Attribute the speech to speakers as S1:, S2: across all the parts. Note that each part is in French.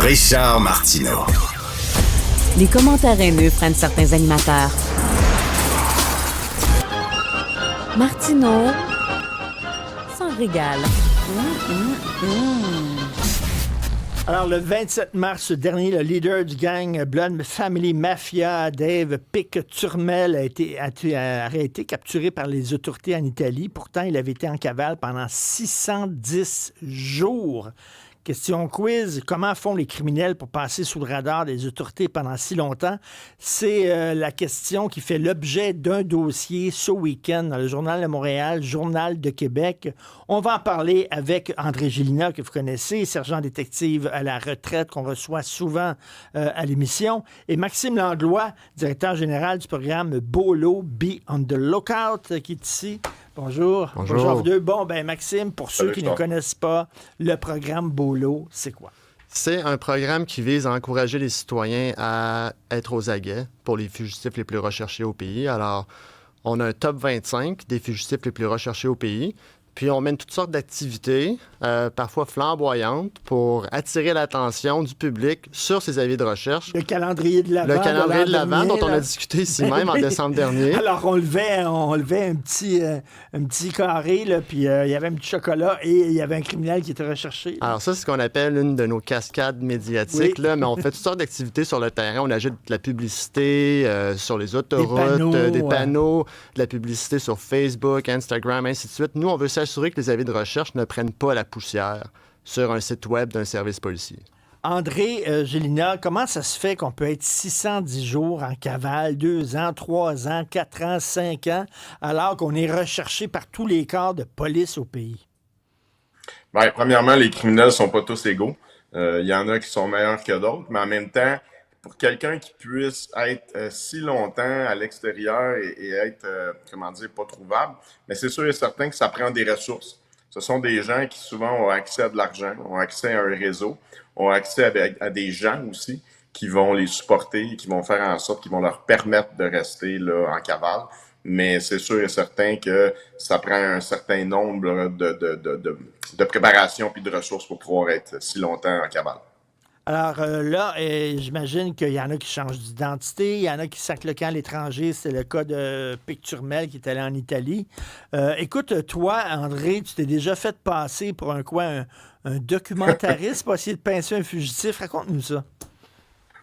S1: Richard Martineau.
S2: Les commentaires haineux prennent certains animateurs. Martineau s'en régale.
S3: Alors, le 27 mars dernier, le leader du gang Blood Family Mafia, Dave Pic-Turmel, a été arrêté, capturé par les autorités en Italie. Pourtant, il avait été en cavale pendant 610 jours. Question quiz, comment font les criminels pour passer sous le radar des autorités pendant si longtemps? C'est la question qui fait l'objet d'un dossier ce week-end dans le Journal de Montréal, Journal de Québec. On va en parler avec André Gélina, que vous connaissez, sergent détective à la retraite qu'on reçoit souvent à l'émission, et Maxime Langlois, directeur général du programme BOLO, Be on the Lookout, qui est ici. Bonjour. Bonjour à vous deux. Bon, ben Maxime, pour ceux qui ne connaissent pas, le programme BOLO, c'est quoi?
S4: C'est un programme qui vise à encourager les citoyens à être aux aguets pour les fugitifs les plus recherchés au pays. Alors, on a un top 25 des fugitifs les plus recherchés au pays. Puis on mène toutes sortes d'activités, parfois flamboyantes, pour attirer l'attention du public sur ces avis de recherche.
S3: Le calendrier de l'Avent.
S4: Le calendrier de l'Avent, dont on a discuté ici même en décembre dernier.
S3: Alors, on levait un petit carré, là, puis il y avait un petit chocolat et il y avait un criminel qui était recherché.
S4: Alors ça, c'est ce qu'on appelle une de nos cascades médiatiques, là, mais on fait toutes sortes d'activités sur le terrain. On ajoute de la publicité sur les autoroutes, des panneaux, de la publicité sur Facebook, Instagram, ainsi de suite. Nous, on veut s'assurer que les avis de recherche ne prennent pas la poussière sur un site web d'un service policier.
S3: André Gélina, comment ça se fait qu'on peut être 610 jours en cavale, 2 ans, 3 ans, 4 ans, 5 ans, alors qu'on est recherché par tous les corps de police au pays?
S5: Bien, premièrement, les criminels sont pas tous égaux. Il y en a qui sont meilleurs que d'autres, mais en même temps, pour quelqu'un qui puisse être si longtemps à l'extérieur et être, pas trouvable, mais c'est sûr et certain que ça prend des ressources. Ce sont des gens qui souvent ont accès à de l'argent, ont accès à un réseau, ont accès à des gens aussi qui vont les supporter, qui vont faire en sorte qu'ils vont leur permettre de rester là en cavale. Mais c'est sûr et certain que ça prend un certain nombre de préparation puis de ressources pour pouvoir être si longtemps en cavale.
S3: Alors là, j'imagine qu'il y en a qui changent d'identité, il y en a qui sacent le camp à l'étranger. C'est le cas de Pic-Turmel qui est allé en Italie. Écoute, toi, André, tu t'es déjà fait passer pour un documentariste pour essayer de pincer un fugitif. Raconte-nous ça.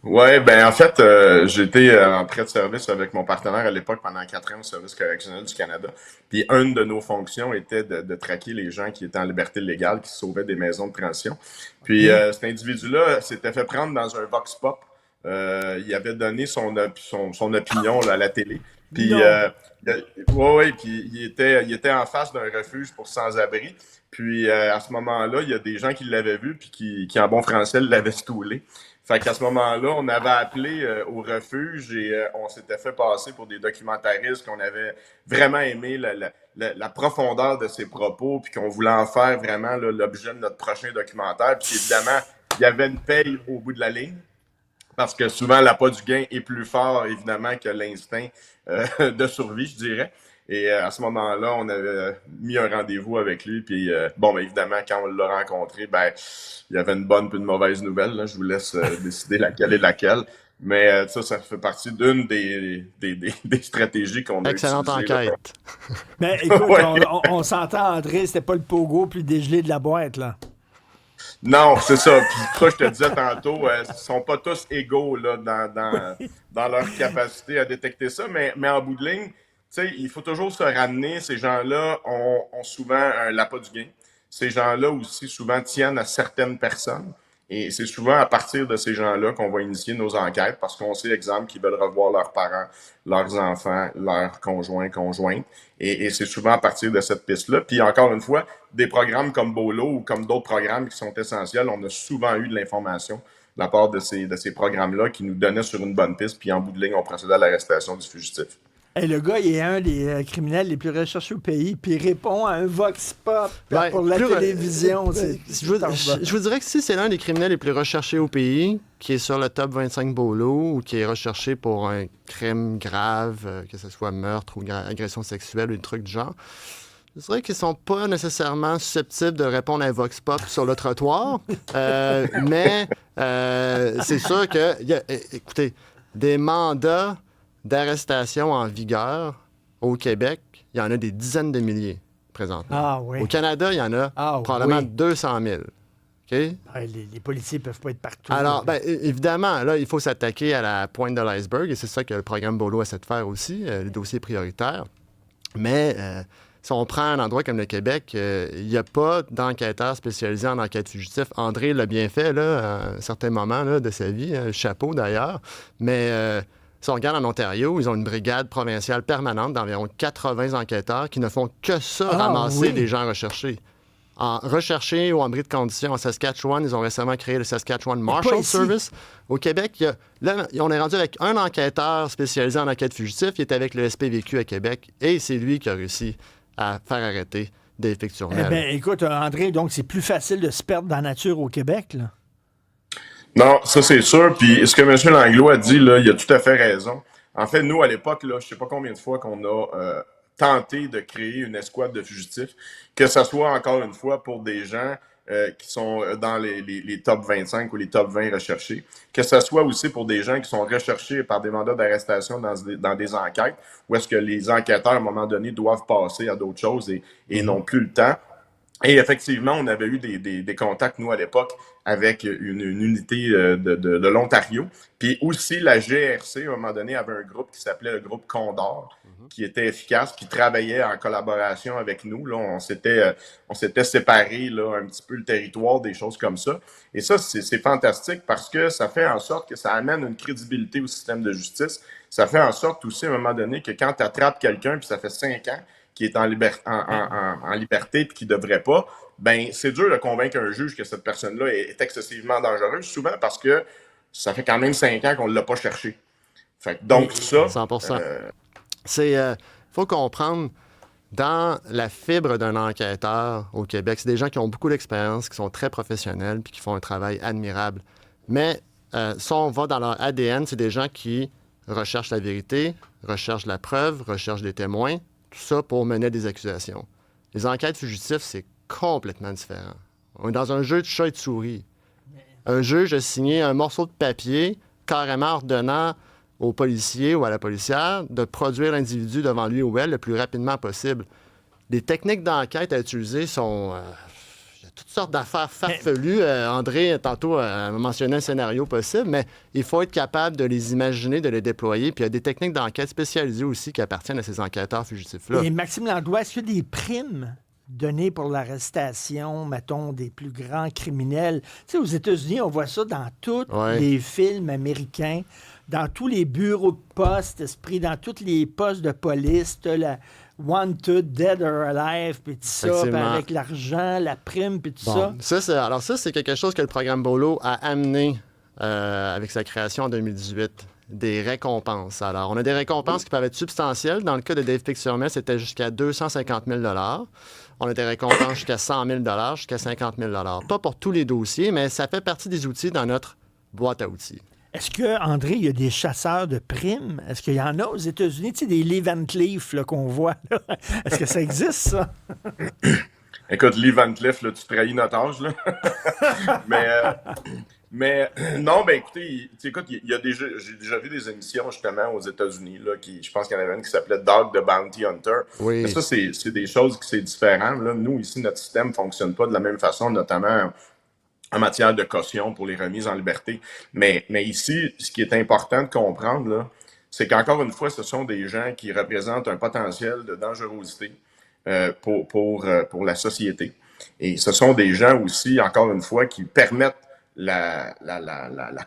S5: Ouais, ben en fait, j'étais en prêt de service avec mon partenaire à l'époque pendant 4 ans au Service correctionnel du Canada. Puis une de nos fonctions était de traquer les gens qui étaient en liberté légale, qui se sauvaient des maisons de transition. Puis cet individu-là s'était fait prendre dans un vox pop. Il avait donné son opinion là, à la télé. Puis puis il était en face d'un refuge pour sans-abri. Puis à ce moment-là, il y a des gens qui l'avaient vu puis qui en bon français l'avaient stoulé. Fait qu'à ce moment-là, on avait appelé au refuge et on s'était fait passer pour des documentaristes, qu'on avait vraiment aimé la profondeur de ses propos, puis qu'on voulait en faire vraiment là, l'objet de notre prochain documentaire. Puis évidemment, il y avait une paye au bout de la ligne, parce que souvent, l'appât du gain est plus fort, évidemment, que l'instinct de survie, je dirais. Et à ce moment-là, on avait mis un rendez-vous avec lui. Puis, évidemment, quand on l'a rencontré, il y avait une bonne puis une mauvaise nouvelle. Là. Je vous laisse décider laquelle est laquelle. Mais ça fait partie d'une des stratégies qu'on a utilisées.
S4: Excellente enquête.
S3: Mais écoute, on s'entend, André, c'était pas le pogo plus dégelé de la boîte, là.
S5: Non, c'est ça. Puis ça, je te disais tantôt, ils sont pas tous égaux là, dans leur capacité à détecter ça. Mais en bout de ligne, tu sais, il faut toujours se ramener. Ces gens-là ont souvent un l'appât du gain. Ces gens-là aussi souvent tiennent à certaines personnes. Et c'est souvent à partir de ces gens-là qu'on va initier nos enquêtes parce qu'on sait, exemple, qu'ils veulent revoir leurs parents, leurs enfants, leurs conjointes. Et c'est souvent à partir de cette piste-là. Puis encore une fois, des programmes comme BOLO ou comme d'autres programmes qui sont essentiels, on a souvent eu de l'information de la part de ces programmes-là qui nous donnaient sur une bonne piste. Puis en bout de ligne, on procédait à l'arrestation du fugitif.
S3: Hey, le gars, il est un des criminels les plus recherchés au pays, puis il répond à un vox pop pour la télévision.
S4: Je vous dirais que si c'est l'un des criminels les plus recherchés au pays, qui est sur le top 25 BOLO, ou qui est recherché pour un crime grave, que ce soit meurtre ou agression sexuelle ou des trucs du genre, Je dirais qu'ils sont pas nécessairement susceptibles de répondre à un vox pop sur le trottoir, mais c'est sûr que, écoutez, des mandats d'arrestation en vigueur au Québec, il y en a des dizaines de milliers présentement.
S3: Ah oui.
S4: Au Canada, il y en a probablement 200 000. OK?
S3: Les policiers ne peuvent pas être partout.
S4: Alors, évidemment, là, il faut s'attaquer à la pointe de l'iceberg, et c'est ça que le programme Bolo essaie de faire aussi, les dossiers prioritaires. Mais si on prend un endroit comme le Québec, il n'y a pas d'enquêteurs spécialisés en enquête fugitive. André l'a bien fait là, à un certain moment là, de sa vie, chapeau d'ailleurs. Mais si on regarde en Ontario, ils ont une brigade provinciale permanente d'environ 80 enquêteurs qui ne font que ça, ramasser des gens recherchés. En recherché ou en bris de condition en Saskatchewan, ils ont récemment créé le Saskatchewan Marshal Service. Au Québec, là, on est rendu avec un enquêteur spécialisé en enquête fugitive qui est avec le SPVQ à Québec, et c'est lui qui a réussi à faire arrêter Dave Pic-Turmel.
S3: Eh bien, écoute, André, donc c'est plus facile de se perdre dans la nature au Québec, là?
S5: Non, ça c'est sûr. Puis ce que M. Langlois a dit, là, il a tout à fait raison. En fait, nous, à l'époque, là, je sais pas combien de fois qu'on a tenté de créer une escouade de fugitifs, que ce soit encore une fois pour des gens qui sont dans les top 25 ou les top 20 recherchés, que ce soit aussi pour des gens qui sont recherchés par des mandats d'arrestation dans des enquêtes, où est-ce que les enquêteurs, à un moment donné, doivent passer à d'autres choses et n'ont plus le temps. Et effectivement, on avait eu des contacts, nous, à l'époque, avec une unité de l'Ontario. Puis aussi, la GRC, à un moment donné, avait un groupe qui s'appelait le groupe Condor, qui était efficace, qui travaillait en collaboration avec nous. Là, on s'était séparés là, un petit peu le territoire, des choses comme ça. Et ça, c'est fantastique parce que ça fait en sorte que ça amène une crédibilité au système de justice. Ça fait en sorte aussi, à un moment donné, que quand tu attrapes quelqu'un, puis ça fait 5 ans, qui est en liberté et qui ne devrait pas, ben c'est dur de convaincre un juge que cette personne-là est excessivement dangereuse, souvent parce que ça fait quand même 5 ans qu'on ne l'a pas cherché. Fait que donc ça...
S4: 100%. C'est faut comprendre, dans la fibre d'un enquêteur au Québec, c'est des gens qui ont beaucoup d'expérience, qui sont très professionnels puis qui font un travail admirable. Mais si on va dans leur ADN, c'est des gens qui recherchent la vérité, recherchent la preuve, recherchent des témoins, tout ça pour mener des accusations. Les enquêtes fugitives, c'est complètement différent. On est dans un jeu de chat et de souris. Un juge a signé un morceau de papier carrément ordonnant au policier ou à la policière de produire l'individu devant lui ou elle le plus rapidement possible. Les techniques d'enquête à utiliser sont... il y a toutes sortes d'affaires farfelues. André, tantôt, a mentionné un scénario possible, mais il faut être capable de les imaginer, de les déployer. Puis il y a des techniques d'enquête spécialisées aussi qui appartiennent à ces enquêteurs fugitifs-là.
S3: Et Maxime Langlois, est-ce qu'il y a des primes données pour l'arrestation, mettons, des plus grands criminels? Tu sais, aux États-Unis, on voit ça dans tous les films américains, dans tous les bureaux de poste, dans tous les postes de police, t'as la Wanted, Dead or Alive, puis tout ça, puis avec l'argent, la prime, puis tout ça.
S4: Alors ça, c'est quelque chose que le programme Bolo a amené avec sa création en 2018. Des récompenses. Alors, on a des récompenses qui peuvent être substantielles. Dans le cas de Dave Pic-Turmel, c'était jusqu'à 250 000 On a des récompenses jusqu'à 100 000 jusqu'à 50 000 Pas pour tous les dossiers, mais ça fait partie des outils dans notre boîte à outils.
S3: Est-ce que, André, il y a des chasseurs de primes? Est-ce qu'il y en a aux États-Unis? Tu sais, des Lee Van Cleef là, qu'on voit. Là. Est-ce que ça existe, ça?
S5: Écoute, Lee Van Cleef, là, tu trahis notre âge, là. Mais non, ben écoutez, écoute, j'ai déjà vu des émissions justement aux États-Unis, là, je pense qu'il y en avait une qui s'appelait Dog the Bounty Hunter.
S4: Oui.
S5: Mais ça, c'est des choses qui c'est différent. Là. Nous, ici, notre système fonctionne pas de la même façon, notamment en matière de caution pour les remises en liberté. Mais ici, ce qui est important de comprendre, là, c'est qu'encore une fois, ce sont des gens qui représentent un potentiel de dangerosité pour la société. Et ce sont des gens aussi, encore une fois, qui permettent la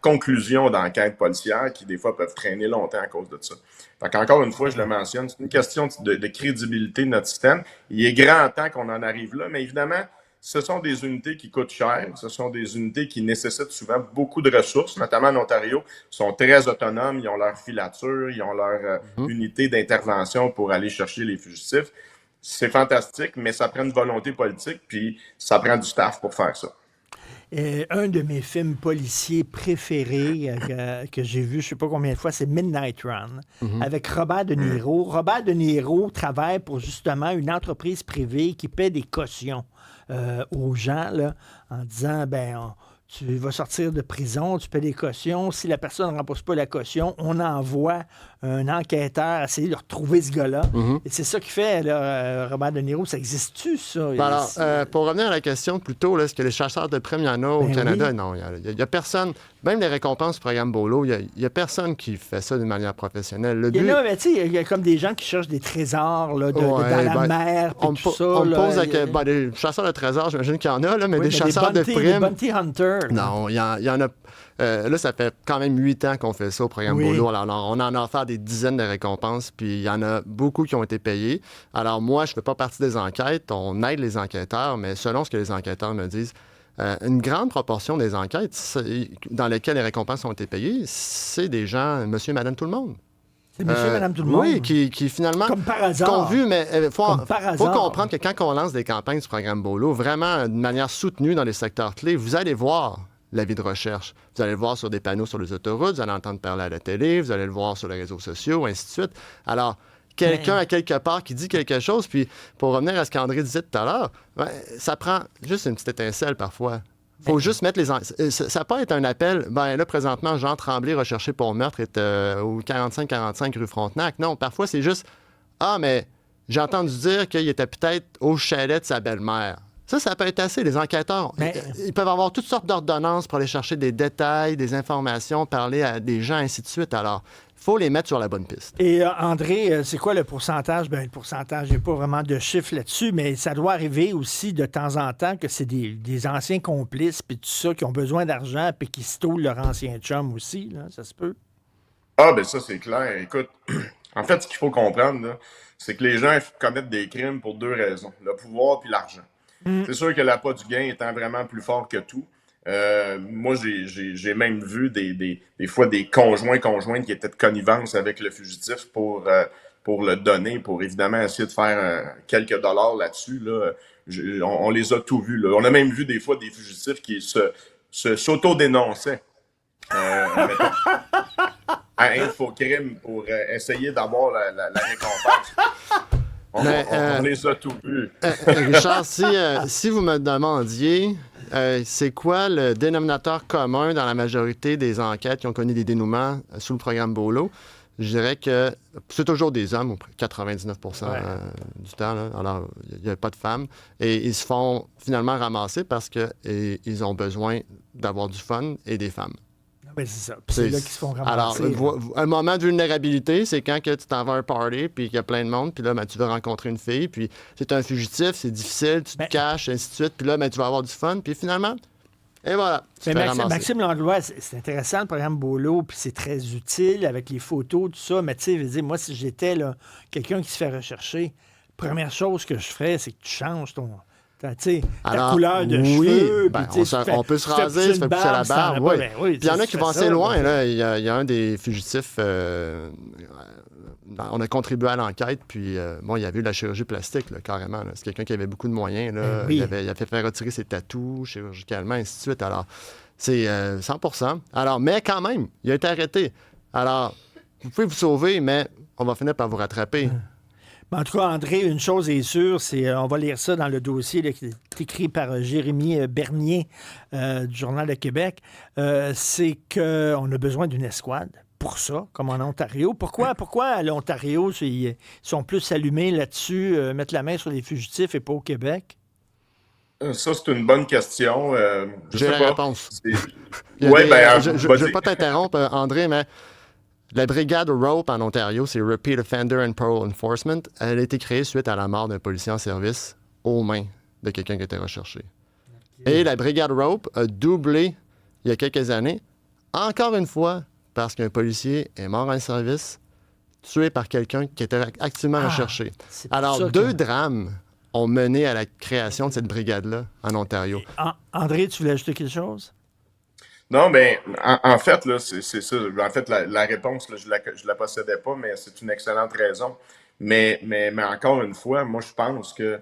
S5: conclusion d'enquêtes policières qui, des fois, peuvent traîner longtemps à cause de ça. Fait qu'encore une fois, je le mentionne, c'est une question de crédibilité de notre système. Il est grand temps qu'on en arrive là, mais évidemment, ce sont des unités qui coûtent cher, ce sont des unités qui nécessitent souvent beaucoup de ressources, notamment en Ontario, sont très autonomes, ils ont leur filature, ils ont leur unité d'intervention pour aller chercher les fugitifs. C'est fantastique, mais ça prend une volonté politique, puis ça prend du staff pour faire ça.
S3: Un de mes films policiers préférés que j'ai vu, je ne sais pas combien de fois, c'est Midnight Run, avec Robert De Niro. Robert De Niro travaille pour justement une entreprise privée qui paie des cautions aux gens là, en disant, tu vas sortir de prison, tu paies des cautions. Si la personne ne rembourse pas la caution, on envoie un enquêteur essayer de retrouver ce gars-là. Et c'est ça qu'il fait, là, Robert De Niro. Ça existe-tu, ça?
S4: Alors, pour revenir à la question plus tôt, est-ce que les chasseurs de primes, il y en a au Canada?
S3: Oui.
S4: Non, il y a personne. Même les récompenses du programme Bolo, il y a personne qui fait ça d'une manière professionnelle. Le but...
S3: Il y a comme des gens qui cherchent des trésors là, dans la mer, puis tout ça.
S4: On me
S3: là,
S4: pose des chasseurs de trésors, j'imagine qu'il y en a, là, mais
S3: oui,
S4: des chasseurs de primes...
S3: Des bounty hunters.
S4: Non, il y en a... là, ça fait quand même 8 ans qu'on fait ça au programme Bolo. Alors, on en a offert des dizaines de récompenses, puis il y en a beaucoup qui ont été payés. Alors, moi, je ne fais pas partie des enquêtes. On aide les enquêteurs, mais selon ce que les enquêteurs me disent, une grande proportion des enquêtes dans lesquelles les récompenses ont été payées, c'est des gens, monsieur, madame, tout le monde.
S3: C'est monsieur, madame, tout le monde?
S4: Oui, qui finalement...
S3: Comme par hasard.
S4: Qu'on vu, mais il faut
S3: hasard.
S4: comprendre que quand on lance des campagnes du programme Bolo, vraiment de manière soutenue dans les secteurs clés, vous allez voir l'avis de recherche. Vous allez le voir sur des panneaux sur les autoroutes, vous allez entendre parler à la télé, vous allez le voir sur les réseaux sociaux, ainsi de suite. Alors, quelqu'un à quelque part qui dit quelque chose, puis pour revenir à ce qu'André disait tout à l'heure, ça prend juste une petite étincelle parfois. Il faut juste mettre ça peut être un appel. Là, présentement, Jean Tremblay, recherché pour meurtre, est au 45-45 rue Frontenac. Non, parfois, c'est juste mais j'ai entendu dire qu'il était peut-être au chalet de sa belle-mère. Ça peut être assez. Les enquêteurs, ils peuvent avoir toutes sortes d'ordonnances pour aller chercher des détails, des informations, parler à des gens, ainsi de suite. Alors, il faut les mettre sur la bonne piste.
S3: Et André, c'est quoi le pourcentage? Le pourcentage, il n'y a pas vraiment de chiffre là-dessus, mais ça doit arriver aussi de temps en temps que c'est des anciens complices puis tout ça qui ont besoin d'argent puis qui stoulent leur ancien chum aussi. Là, ça se peut?
S5: Ah, ben ça, c'est clair. Écoute, en fait, ce qu'il faut comprendre, là, c'est que les gens commettent des crimes pour 2 raisons, le pouvoir puis l'argent. C'est sûr que l'appât du gain étant vraiment plus fort que tout. Moi, j'ai même vu des fois des conjointes qui étaient de connivence avec le fugitif pour le donner, pour évidemment essayer de faire quelques dollars là-dessus. Là. On les a tous vus. Là. On a même vu des fois des fugitifs qui s'auto-dénonçaient mettons, à Infocrime pour essayer d'avoir la récompense. On les a tous vus.
S4: Richard, si vous me demandiez, c'est quoi le dénominateur commun dans la majorité des enquêtes qui ont connu des dénouements sous le programme Bolo, je dirais que c'est toujours des hommes, 99 du temps. Là. Alors, il n'y a pas de femmes. Et ils se font finalement ramasser parce qu'ils ont besoin d'avoir du fun et des femmes.
S3: Ben, c'est ça. Puis c'est là qu'ils se font ramasser.
S4: Alors, un moment de vulnérabilité, c'est quand que tu t'en vas à un party, puis qu'il y a plein de monde, puis là, tu veux rencontrer une fille, puis c'est un fugitif, c'est difficile, tu te caches, ainsi de suite, puis là, tu vas avoir du fun, puis finalement, et voilà.
S3: Maxime Langlois, c'est intéressant le programme Bolo, puis c'est très utile avec les photos, tout ça, mais tu sais, moi, si j'étais là, quelqu'un qui se fait rechercher, première chose que je ferais, c'est que tu changes ta couleur de cheveux.
S4: On peut se raser, se faire pousser la barbe. Puis il y en a qui vont assez loin. Là. Il y a un des fugitifs, on a contribué à l'enquête, puis il y avait eu de la chirurgie plastique, là, carrément. Là. C'est quelqu'un qui avait beaucoup de moyens. Là. Il a fait faire retirer ses tatous chirurgicalement, ainsi de suite. Alors, c'est 100%. Alors, mais quand même, il a été arrêté. Alors, vous pouvez vous sauver, mais on va finir par vous rattraper.
S3: En tout cas, André, une chose est sûre, on va lire ça dans le dossier là, qui est écrit par Jérémy Bernier du Journal de Québec, c'est qu'on a besoin d'une escouade pour ça, comme en Ontario. Pourquoi à l'Ontario, ils sont plus allumés là-dessus, mettre la main sur les fugitifs et pas au Québec?
S5: Ça, c'est une bonne question.
S4: J'ai la réponse.
S5: Je ne
S4: veux pas t'interrompre, André, mais... La brigade ROPE en Ontario, c'est Repeat Offender and Parole Enforcement. Elle a été créée suite à la mort d'un policier en service aux mains de quelqu'un qui était recherché. Okay. Et la brigade ROPE a doublé il y a quelques années, encore une fois, parce qu'un policier est mort en service, tué par quelqu'un qui était activement recherché. Alors, 2 drames ont mené à la création de cette brigade-là en Ontario.
S3: André, tu voulais ajouter quelque chose?
S5: Non, mais en fait, là, c'est ça. En fait, la réponse, là, je la possédais pas, mais c'est une excellente raison. Mais encore une fois, moi, je pense que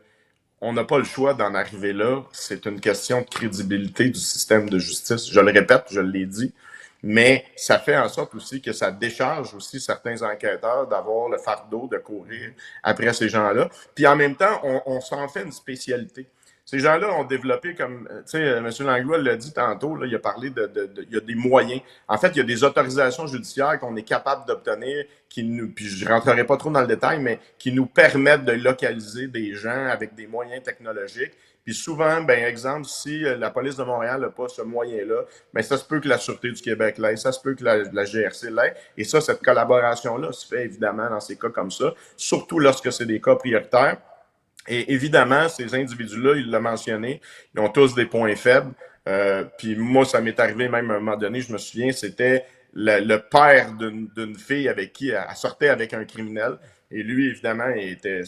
S5: on n'a pas le choix d'en arriver là. C'est une question de crédibilité du système de justice. Je le répète, je l'ai dit, mais ça fait en sorte aussi que ça décharge aussi certains enquêteurs d'avoir le fardeau de courir après ces gens-là. Puis en même temps, on s'en fait une spécialité. Ces gens-là ont développé comme, tu sais, M. Langlois l'a dit tantôt, là, il a parlé il y a des moyens. En fait, il y a des autorisations judiciaires qu'on est capable d'obtenir puis je rentrerai pas trop dans le détail, mais qui nous permettent de localiser des gens avec des moyens technologiques. Puis souvent, ben exemple, si la police de Montréal n'a pas ce moyen-là, ben ça se peut que la Sûreté du Québec l'ait, ça se peut que la GRC l'ait. Et ça, cette collaboration-là se fait évidemment dans ces cas comme ça, surtout lorsque c'est des cas prioritaires. Et évidemment, ces individus-là, il l'a mentionné, ils ont tous des points faibles. Puis moi, ça m'est arrivé même à un moment donné, je me souviens, c'était le père d'une fille avec qui elle sortait avec un criminel. Et lui, évidemment, il était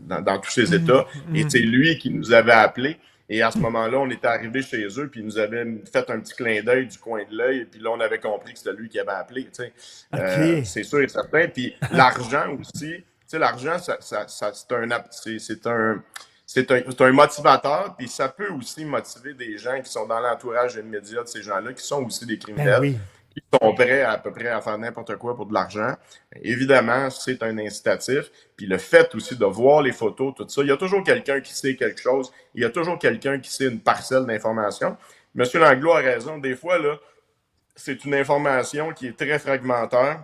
S5: dans tous ses états. Et c'est lui qui nous avait appelés. Et à ce moment-là, on était arrivé chez eux, puis ils nous avaient fait un petit clin d'œil du coin de l'œil. Et puis là, on avait compris que c'était lui qui avait appelé.
S3: OK.
S5: C'est sûr et certain. Puis l'argent aussi. Tu sais, l'argent, c'est un motivateur, puis ça peut aussi motiver des gens qui sont dans l'entourage immédiat de ces gens-là, qui sont aussi des criminels,
S3: Oui.
S5: qui sont prêts à peu près à faire n'importe quoi pour de l'argent. Évidemment, c'est un incitatif. Puis le fait aussi de voir les photos, tout ça, il y a toujours quelqu'un qui sait quelque chose, il y a toujours quelqu'un qui sait une parcelle d'information. Monsieur Langlois a raison, des fois, là, c'est une information qui est très fragmentaire,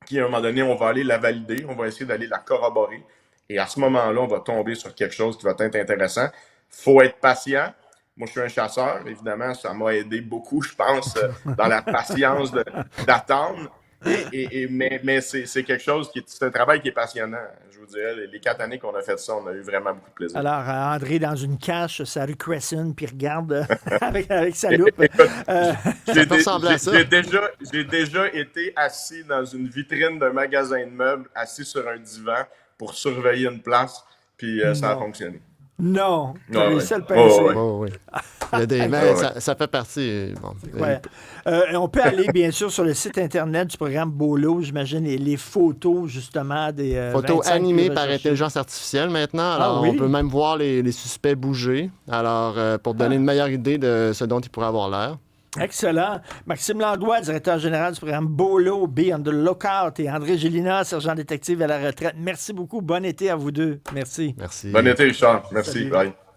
S5: qui, à un moment donné, on va aller la valider, on va essayer d'aller la corroborer. Et à ce moment-là, on va tomber sur quelque chose qui va être intéressant. Il faut être patient. Moi, je suis un chasseur. Évidemment, ça m'a aidé beaucoup, je pense, dans la patience d'attendre. Mais c'est quelque chose c'est un travail qui est passionnant. Je vous dirais, les 4 années qu'on a fait ça, on a eu vraiment beaucoup de plaisir.
S3: Alors, André, dans une cache, sa rue Crescent, puis regarde avec sa loupe.
S5: Écoute,
S4: Ça peut ressembler à ça.
S5: j'ai déjà été assis dans une vitrine d'un magasin de meubles, assis sur un divan pour surveiller une place, puis ça a fonctionné.
S3: Non, tu as
S5: Ouais,
S3: réussi à le
S5: ouais.
S3: pincer.
S5: Ouais.
S4: Oh, oui. Il y a des, mais ça fait partie. Bon.
S3: Ouais. On peut aller, bien sûr, sur le site Internet du programme BOLO, j'imagine, les photos, justement, des
S4: Photos
S3: 25
S4: animées
S3: plus
S4: par
S3: recherchés.
S4: intelligence artificielle maintenant. Alors,
S3: oui?
S4: on peut même voir les suspects bouger. Alors, pour donner une meilleure idée de ce dont ils pourraient avoir l'air.
S3: Excellent. Maxime Langlois, directeur général du programme BOLO, Be on the Lookout, et André Gélina, sergent détective à la retraite. Merci beaucoup. Bon été à vous deux. Merci.
S4: Merci.
S5: Bon été, Richard. Merci.
S3: Salut.
S5: Bye.